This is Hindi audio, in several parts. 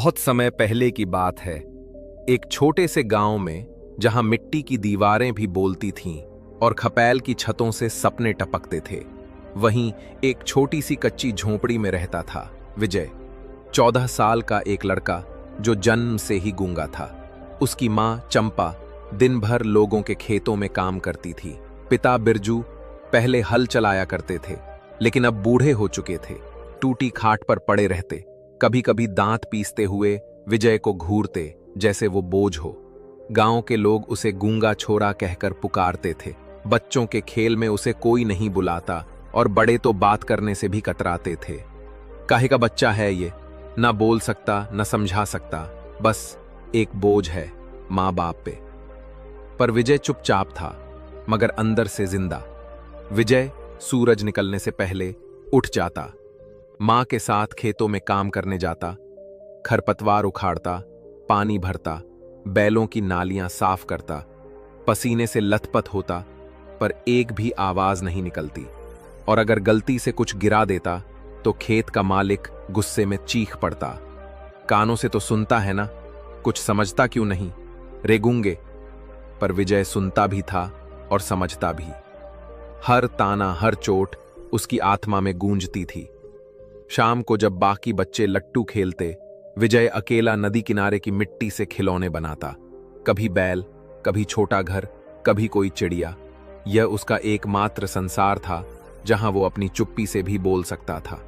बहुत समय पहले की बात है। एक छोटे से गांव में, जहां मिट्टी की दीवारें भी बोलती थीं और खपैल की छतों से सपने टपकते थे, वहीं एक छोटी सी कच्ची झोंपड़ी में रहता था विजय, 14 साल का एक लड़का जो जन्म से ही गूंगा था। उसकी मां चंपा दिन भर लोगों के खेतों में काम करती थी। पिता बिरजू पहले हल चलाया करते थे, लेकिन अब बूढ़े हो चुके थे। टूटी खाट पर पड़े रहते, कभी कभी दांत पीसते हुए विजय को घूरते जैसे वो बोझ हो। गांव के लोग उसे गूंगा छोरा कहकर पुकारते थे। बच्चों के खेल में उसे कोई नहीं बुलाता और बड़े तो बात करने से भी कतराते थे। काहे का बच्चा है ये, ना बोल सकता न समझा सकता, बस एक बोझ है माँ बाप पे। पर विजय चुपचाप था, मगर अंदर से जिंदा। विजय सूरज निकलने से पहले उठ जाता, मां के साथ खेतों में काम करने जाता, खरपतवार उखाड़ता, पानी भरता, बैलों की नालियां साफ करता। पसीने से लथपथ होता, पर एक भी आवाज नहीं निकलती। और अगर गलती से कुछ गिरा देता तो खेत का मालिक गुस्से में चीख पड़ता, कानों से तो सुनता है ना, कुछ समझता क्यों नहीं, रे गूंगे। पर विजय सुनता भी था और समझता भी। हर ताना, हर चोट उसकी आत्मा में गूंजती थी। शाम को जब बाकी बच्चे लट्टू खेलते, विजय अकेला नदी किनारे की मिट्टी से खिलौने बनाता। कभी बैल, कभी छोटा घर, कभी कोई चिड़िया। यह उसका एकमात्र संसार था जहां वो अपनी चुप्पी से भी बोल सकता था।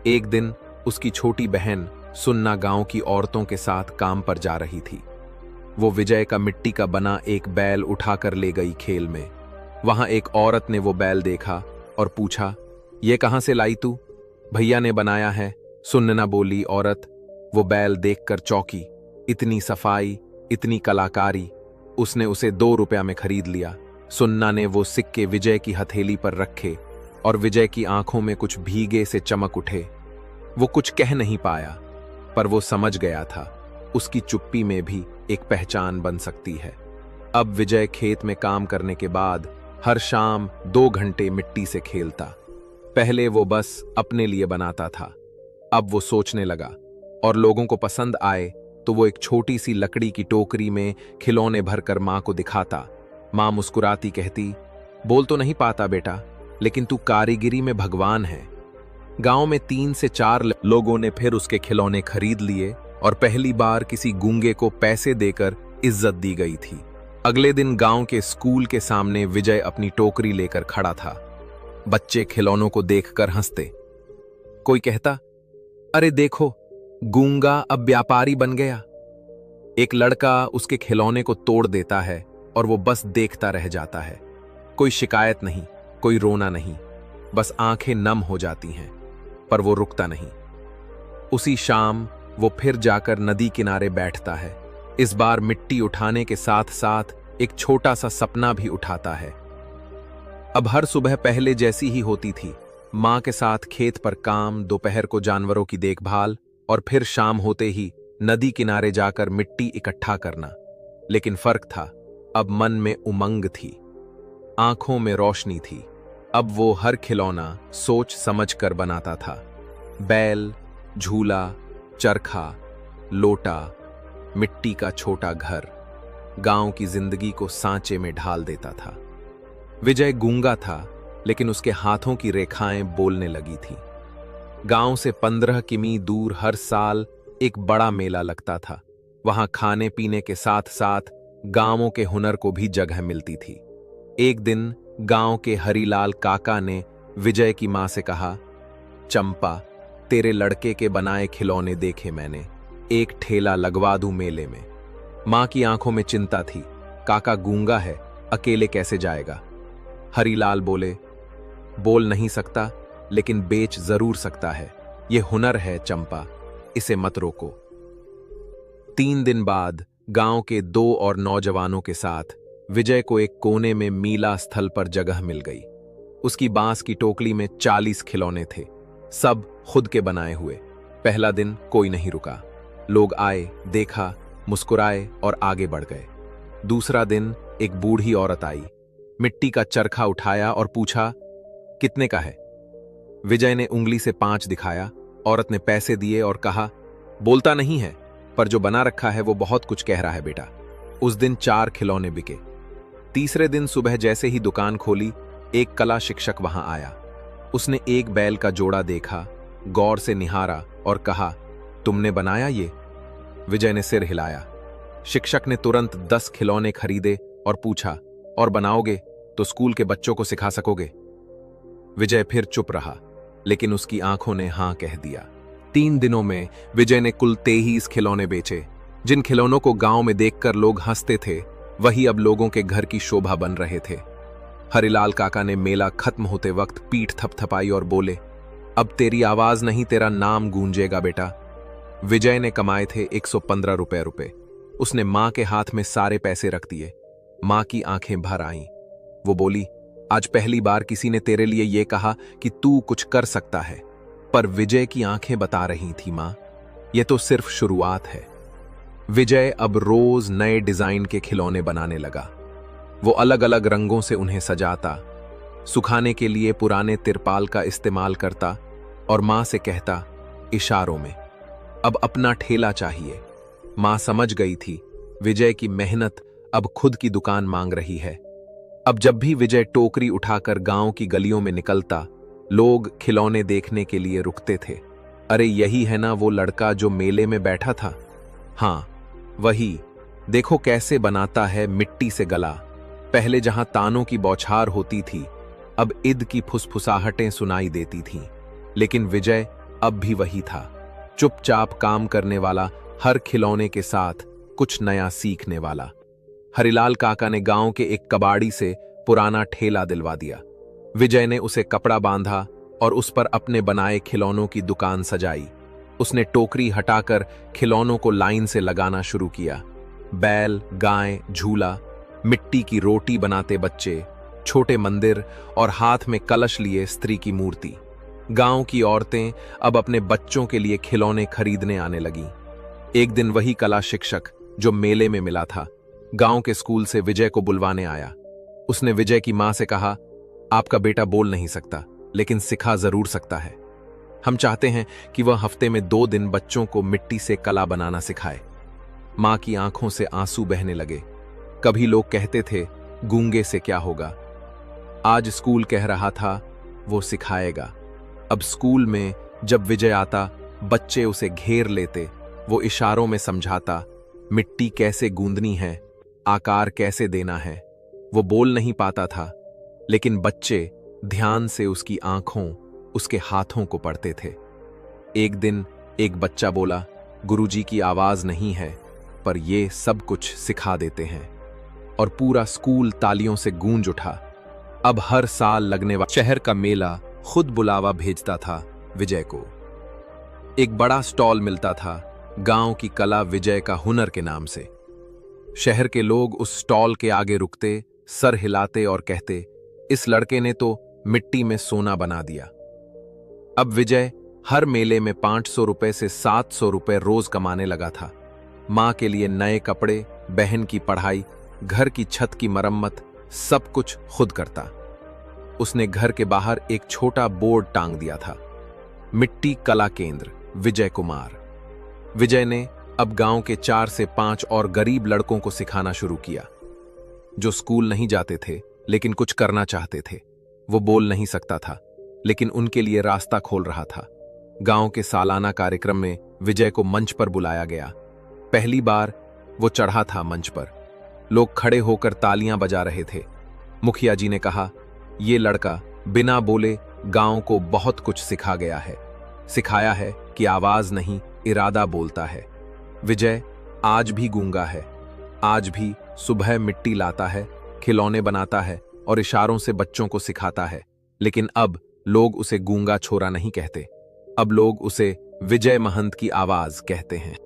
एक दिन उसकी छोटी बहन सुन्ना गांव की औरतों के साथ काम पर जा रही थी। वो विजय का मिट्टी का बना एक बैल उठाकर ले गई खेल में। वहां एक औरत ने वो बैल देखा और पूछा, ये कहां से लाई तू? भैया ने बनाया है, सुन्ना बोली औरत। वो बैल देखकर चौंकी। इतनी सफाई, इतनी कलाकारी। उसने उसे 2 रुपया में खरीद लिया। सुन्ना ने वो सिक्के विजय की हथेली पर रखे और विजय की आंखों में कुछ भीगे से चमक उठे। वो कुछ कह नहीं पाया, पर वो समझ गया था उसकी चुप्पी में भी एक पहचान बन सकती है। अब विजय खेत में काम करने के बाद हर शाम 2 घंटे मिट्टी से खेलता। पहले वो बस अपने लिए बनाता था, अब वो सोचने लगा, और लोगों को पसंद आए तो वो एक छोटी सी लकड़ी की टोकरी में खिलौने भरकर मां को दिखाता। मां मुस्कुराती कहती, बोल तो नहीं पाता बेटा, लेकिन तू कारीगिरी में भगवान है। गांव में 3 से 4 लोगों ने फिर उसके खिलौने खरीद लिए और पहली बार किसी गूंगे को पैसे देकर इज्जत दी गई थी। अगले दिन गांव के स्कूल के सामने विजय अपनी टोकरी लेकर खड़ा था। बच्चे खिलौनों को देखकर हंसते। कोई कहता, अरे देखो, गूंगा अब व्यापारी बन गया। एक लड़का उसके खिलौने को तोड़ देता है और वो बस देखता रह जाता है। कोई शिकायत नहीं, कोई रोना नहीं, बस आंखें नम हो जाती हैं, पर वो रुकता नहीं। उसी शाम वो फिर जाकर नदी किनारे बैठता है। इस बार मिट्टी उठाने के साथ साथ एक छोटा सा सपना भी उठाता है। अब हर सुबह पहले जैसी ही होती थी, मां के साथ खेत पर काम, दोपहर को जानवरों की देखभाल और फिर शाम होते ही नदी किनारे जाकर मिट्टी इकट्ठा करना। लेकिन फर्क था, अब मन में उमंग थी, आंखों में रोशनी थी। अब वो हर खिलौना सोच समझ कर बनाता था। बैल, झूला, चरखा, लोटा, मिट्टी का छोटा घर, गांव की जिंदगी को सांचे में ढाल देता था। विजय गूंगा था, लेकिन उसके हाथों की रेखाएं बोलने लगी थी। गांव से 15 किमी दूर हर साल एक बड़ा मेला लगता था। वहां खाने पीने के साथ साथ गांवों के हुनर को भी जगह मिलती थी। एक दिन गांव के हरीलाल काका ने विजय की मां से कहा, चंपा, तेरे लड़के के बनाए खिलौने देखे मैंने, एक ठेला लगवा दूं मेले में। मां की आंखों में चिंता थी, काका गूंगा है, अकेले कैसे जाएगा? हरीलाल बोले, बोल नहीं सकता, लेकिन बेच जरूर सकता है। ये हुनर है चंपा, इसे मत रोको। 3 दिन बाद गांव के 2 और नौजवानों के साथ विजय को एक कोने में मीला स्थल पर जगह मिल गई। उसकी बांस की टोकरी में 40 खिलौने थे, सब खुद के बनाए हुए। पहला दिन कोई नहीं रुका। लोग आए, देखा, मुस्कुराए और आगे बढ़ गए। दूसरा दिन एक बूढ़ी औरत आई, मिट्टी का चरखा उठाया और पूछा, कितने का है? विजय ने उंगली से 5 दिखाया। औरत ने पैसे दिए और कहा, बोलता नहीं है, पर जो बना रखा है वो बहुत कुछ कह रहा है बेटा। उस दिन 4 खिलौने बिके। तीसरे दिन सुबह जैसे ही दुकान खोली, एक कला शिक्षक वहां आया। उसने एक बैल का जोड़ा देखा, गौर से निहारा और कहा, तुमने बनाया ये? विजय ने सिर हिलाया। शिक्षक ने तुरंत 10 खिलौने खरीदे और पूछा, और बनाओगे तो स्कूल के बच्चों को सिखा सकोगे? विजय फिर चुप रहा, लेकिन उसकी आंखों ने हां कह दिया। 3 दिनों में विजय ने कुल 23 खिलौने बेचे। जिन खिलौनों को गांव में देखकर लोग हंसते थे, वही अब लोगों के घर की शोभा बन रहे थे। हरिलाल काका ने मेला खत्म होते वक्त पीठ थपथपाई और बोले, अब तेरी आवाज नहीं, तेरा नाम गूंजेगा बेटा। विजय ने कमाए थे 115 रुपए। उसने मां के हाथ में सारे पैसे रख दिए। मां की आंखें भर आईं। वो बोली, आज पहली बार किसी ने तेरे लिए यह कहा कि तू कुछ कर सकता है। पर विजय की आंखें बता रही थी, मां, यह तो सिर्फ शुरुआत है। विजय अब रोज नए डिजाइन के खिलौने बनाने लगा। वो अलग अलग रंगों से उन्हें सजाता, सुखाने के लिए पुराने तिरपाल का इस्तेमाल करता और मां से कहता इशारों में, अब अपना ठेला चाहिए। मां समझ गई थी, विजय की मेहनत अब खुद की दुकान मांग रही है। अब जब भी विजय टोकरी उठाकर गांव की गलियों में निकलता, लोग खिलौने देखने के लिए रुकते थे। अरे यही है ना वो लड़का जो मेले में बैठा था? हाँ, वही। देखो कैसे बनाता है मिट्टी से गला। पहले जहां तानों की बौछार होती थी, अब ईद की फुसफुसाहटें सुनाई देती थीं। लेकिन विजय अब भी वही था, चुपचाप काम करने वाला, हर खिलौने के साथ कुछ नया सीखने वाला। हरिलाल काका ने गांव के एक कबाड़ी से पुराना ठेला दिलवा दिया। विजय ने उसे कपड़ा बांधा और उस पर अपने बनाए खिलौनों की दुकान सजाई। उसने टोकरी हटाकर खिलौनों को लाइन से लगाना शुरू किया। बैल, गाय, झूला, मिट्टी की रोटी बनाते बच्चे, छोटे मंदिर और हाथ में कलश लिए स्त्री की मूर्ति। गांव की औरतें अब अपने बच्चों के लिए खिलौने खरीदने आने लगीं। एक दिन वही कला शिक्षक जो मेले में मिला था, गांव के स्कूल से विजय को बुलवाने आया। उसने विजय की मां से कहा, आपका बेटा बोल नहीं सकता, लेकिन सिखा जरूर सकता है। हम चाहते हैं कि वह हफ्ते में 2 दिन बच्चों को मिट्टी से कला बनाना सिखाए। मां की आंखों से आंसू बहने लगे। कभी लोग कहते थे, गूंगे से क्या होगा। आज स्कूल कह रहा था, वो सिखाएगा। अब स्कूल में जब विजय आता, बच्चे उसे घेर लेते। वो इशारों में समझाता, मिट्टी कैसे गूंदनी है, आकार कैसे देना है। वो बोल नहीं पाता था, लेकिन बच्चे ध्यान से उसकी आंखों, उसके हाथों को पढ़ते थे। एक दिन एक बच्चा बोला, गुरुजी की आवाज नहीं है, पर ये सब कुछ सिखा देते हैं। और पूरा स्कूल तालियों से गूंज उठा। अब हर साल लगने वाला शहर का मेला खुद बुलावा भेजता था विजय को। एक बड़ा स्टॉल मिलता था, गांव की कला विजय का हुनर के नाम से। शहर के लोग उस स्टॉल के आगे रुकते, सर हिलाते और कहते, इस लड़के ने तो मिट्टी में सोना बना दिया। अब विजय हर मेले में 500 रुपए से 700 रुपए रोज कमाने लगा था। मां के लिए नए कपड़े, बहन की पढ़ाई, घर की छत की मरम्मत, सब कुछ खुद करता। उसने घर के बाहर एक छोटा बोर्ड टांग दिया था, मिट्टी कला केंद्र विजय कुमार। विजय ने अब गांव के 4 से 5 और गरीब लड़कों को सिखाना शुरू किया, जो स्कूल नहीं जाते थे लेकिन कुछ करना चाहते थे। वो बोल नहीं सकता था, लेकिन उनके लिए रास्ता खोल रहा था। गांव के सालाना कार्यक्रम में विजय को मंच पर बुलाया गया। पहली बार वो चढ़ा था मंच पर। लोग खड़े होकर तालियां बजा रहे थे। मुखिया जी ने कहा, ये लड़का बिना बोले गांव को बहुत कुछ सिखा गया है। सिखाया है कि आवाज नहीं, इरादा बोलता है। विजय आज भी गूंगा है। आज भी सुबह मिट्टी लाता है, खिलौने बनाता है और इशारों से बच्चों को सिखाता है। लेकिन अब लोग उसे गूंगा छोरा नहीं कहते। अब लोग उसे विजय महंत की आवाज कहते हैं।